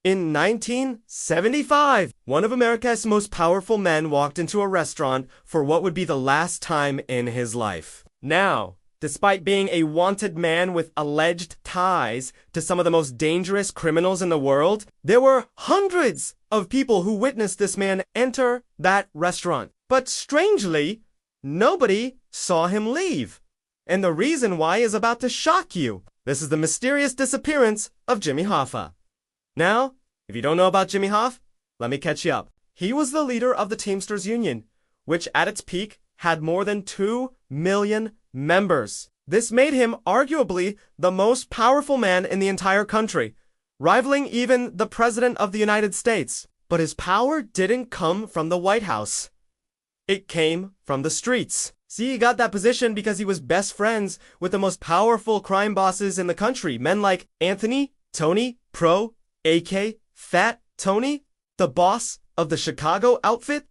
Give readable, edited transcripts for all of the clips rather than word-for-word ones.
In 1975, one of America's most powerful men walked into a restaurant for what would be the last time in his life. Now, despite being a wanted man with alleged ties to some of the most dangerous criminals in the world, there were hundreds of people who witnessed this man enter that restaurant. But strangely, nobody saw him leave. And the reason why is about to shock you. This is the mysterious disappearance of Jimmy Hoffa. Now, if you don't know about Jimmy Hoffa, let me catch you up. He was the leader of the Teamsters Union, which at its peak had more than 2 million members. This made him arguably the most powerful man in the entire country, rivaling even the President of the United States. But his power didn't come from the White House. It came from the streets. See, he got that position because he was best friends with the most powerful crime bosses in the country, men like Anthony, Tony, Pro, AK, Fat Tony, the boss of the Chicago outfit,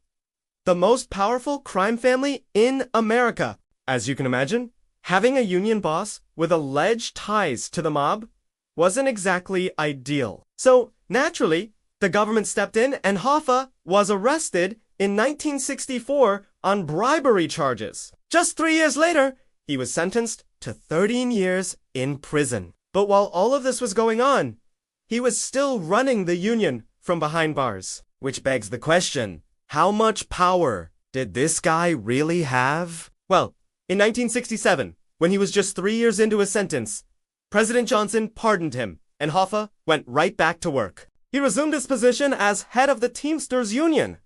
the most powerful crime family in America. As you can imagine, having a union boss with alleged ties to the mob wasn't exactly ideal. So, naturally, the government stepped in and Hoffa was arrested in 1964 on bribery charges. Just 3 years later, he was sentenced to 13 years in prison. But while all of this was going on, he was still running the union from behind bars. Which begs the question, how much power did this guy really have? Well, in 1967, when he was just 3 years into his sentence, President Johnson pardoned him, and Hoffa went right back to work. He resumed his position as head of the Teamsters Union.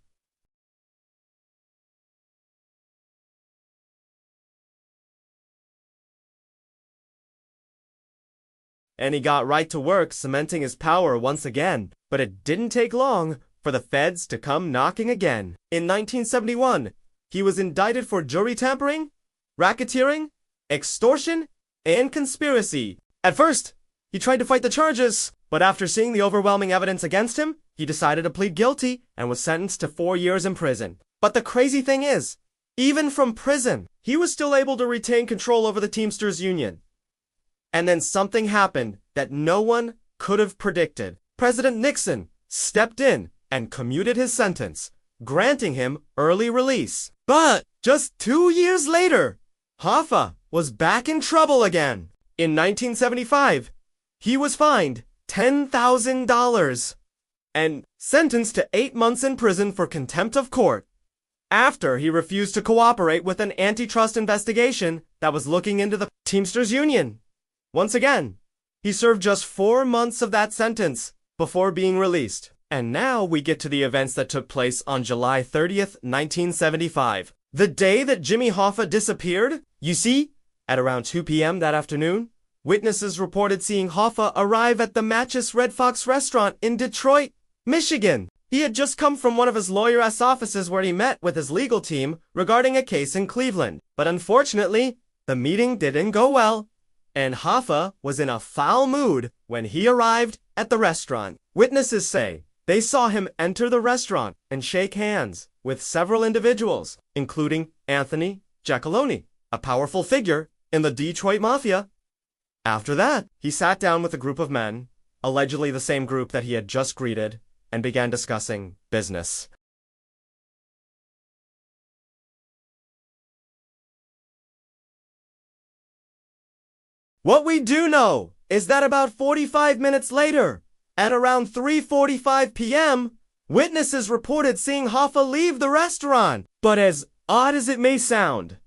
And he got right to work cementing his power once again. But it didn't take long for the feds to come knocking again. In 1971, he was indicted for jury tampering, racketeering, extortion, and conspiracy. At first, he tried to fight the charges, but after seeing the overwhelming evidence against him, he decided to plead guilty and was sentenced to 4 years in prison. But the crazy thing is, even from prison, he was still able to retain control over the Teamsters Union. And then something happened that no one could have predicted. President Nixon stepped in and commuted his sentence, granting him early release. But just 2 years later, Hoffa was back in trouble again. In 1975, he was fined $10,000 and sentenced to 8 months in prison for contempt of court after he refused to cooperate with an antitrust investigation that was looking into the Teamsters Union. Once again, he served just 4 months of that sentence before being released. And now we get to the events that took place on July 30th, 1975. The day that Jimmy Hoffa disappeared. You see, at around 2 p.m. that afternoon, witnesses reported seeing Hoffa arrive at the Matches Red Fox restaurant in Detroit, Michigan. He had just come from one of his lawyer-ass offices where he met with his legal team regarding a case in Cleveland. But unfortunately, the meeting didn't go well, and Hoffa was in a foul mood when he arrived at the restaurant. Witnesses say they saw him enter the restaurant and shake hands with several individuals, including Anthony Giacalone, a powerful figure in the Detroit Mafia. After that, he sat down with a group of men, allegedly the same group that he had just greeted, and began discussing business. What we do know is that about 45 minutes later, at around 3:45 p.m., witnesses reported seeing Hoffa leave the restaurant. But as odd as it may sound,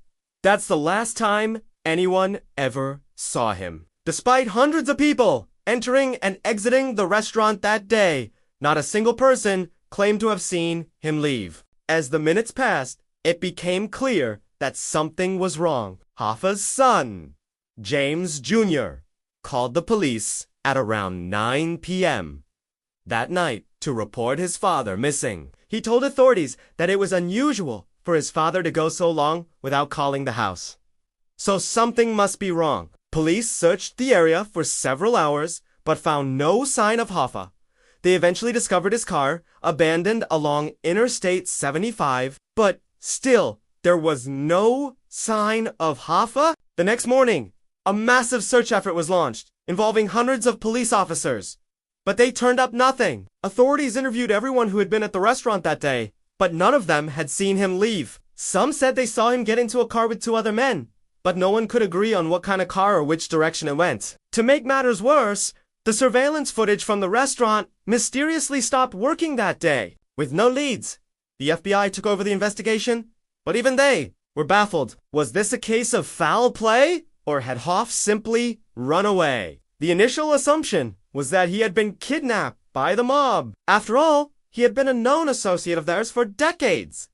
that's the last time anyone ever saw him. Despite hundreds of people entering and exiting the restaurant that day, not a single person claimed to have seen him leave. As the minutes passed, it became clear that something was wrong. Hoffa's son, James Jr., called the police at around 9 p.m. that night to report his father missing. He told authorities that it was unusual for his father to go so long without calling the house. So something must be wrong. Police searched the area for several hours but found no sign of Hoffa. They eventually discovered his car abandoned along Interstate 75, but still, there was no sign of Hoffa. The next morning, a massive search effort was launched, involving hundreds of police officers. but they turned up nothing. Authorities interviewed everyone who had been at the restaurant that day, but none of them had seen him leave. Some said they saw him get into a car with 2 other men, but no one could agree on what kind of car or which direction it went. To make matters worse, the surveillance footage from the restaurant mysteriously stopped working that day. With no leads, the FBI took over the investigation, but even they were baffled. Was this a case of foul play, or had Hoff simply run away? The initial assumption was that he had been kidnapped by the mob. After all, he had been a known associate of theirs for decades.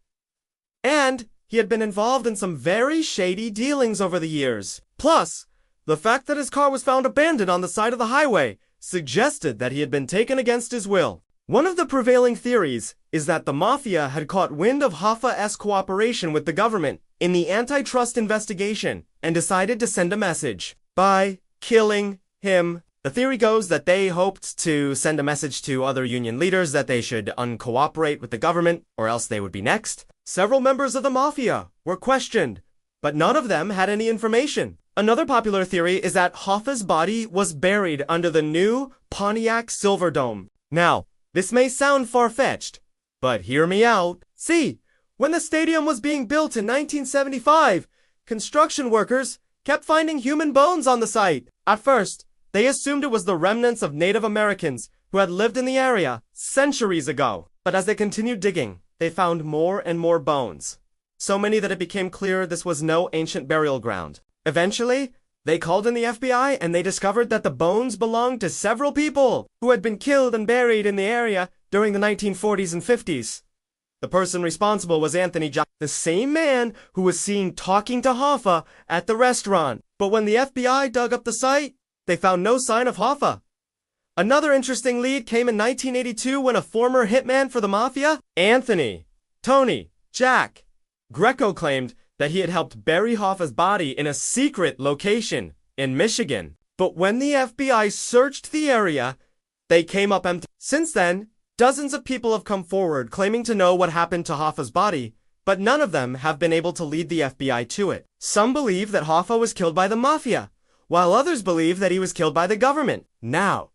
And he had been involved in some very shady dealings over the years. Plus, the fact that his car was found abandoned on the side of the highway suggested that he had been taken against his will. One of the prevailing theories is that the mafia had caught wind of Hoffa's cooperation with the government in the antitrust investigation and decided to send a message by killing him. The theory goes that they hoped to send a message to other union leaders that they should uncooperate with the government or else they would be next. Several members of the mafia were questioned, but none of them had any information. Another popular theory is that Hoffa's body was buried under the new Pontiac Silverdome. Now, this may sound far-fetched, but hear me out. See, when the stadium was being built in 1975, construction workers kept finding human bones on the site. At first, they assumed it was the remnants of Native Americans who had lived in the area centuries ago. But as they continued digging, they found more and more bones. So many that it became clear this was no ancient burial ground. Eventually, they called in the FBI and they discovered that the bones belonged to several people who had been killed and buried in the area during the 1940s and 50s. The person responsible was Anthony Johnson, the same man who was seen talking to Hoffa at the restaurant. But when the FBI dug up the site, they found no sign of Hoffa. Another interesting lead came in 1982 when a former hitman for the mafia, Anthony, Tony, Jack, Greco, claimed that he had helped bury Hoffa's body in a secret location in Michigan. But when the FBI searched the area, they came up empty. Since then, dozens of people have come forward claiming to know what happened to Hoffa's body, but none of them have been able to lead the FBI to it. Some believe that Hoffa was killed by the mafia, while others believe that he was killed by the government. Now,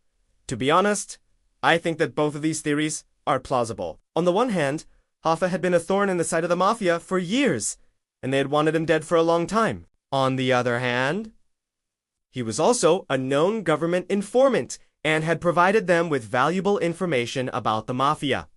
to be honest, I think that both of these theories are plausible. On the one hand, Hoffa had been a thorn in the side of the mafia for years, and they had wanted him dead for a long time. On the other hand, he was also a known government informant and had provided them with valuable information about the mafia.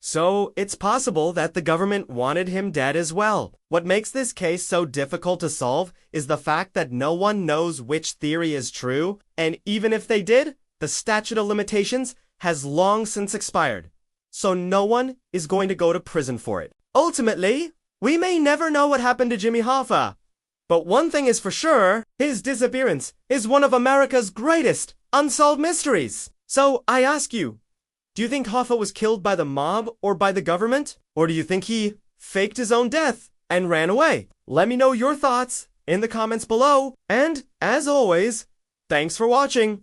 So it's possible that the government wanted him dead as well. What makes this case so difficult to solve is the fact that no one knows which theory is true, and even if they did, the statute of limitations has long since expired. So no one is going to go to prison for it. Ultimately, we may never know what happened to Jimmy Hoffa. But one thing is for sure, his disappearance is one of America's greatest unsolved mysteries. So I ask you, do you think Hoffa was killed by the mob or by the government? Or do you think he faked his own death and ran away? Let me know your thoughts in the comments below. And as always, thanks for watching.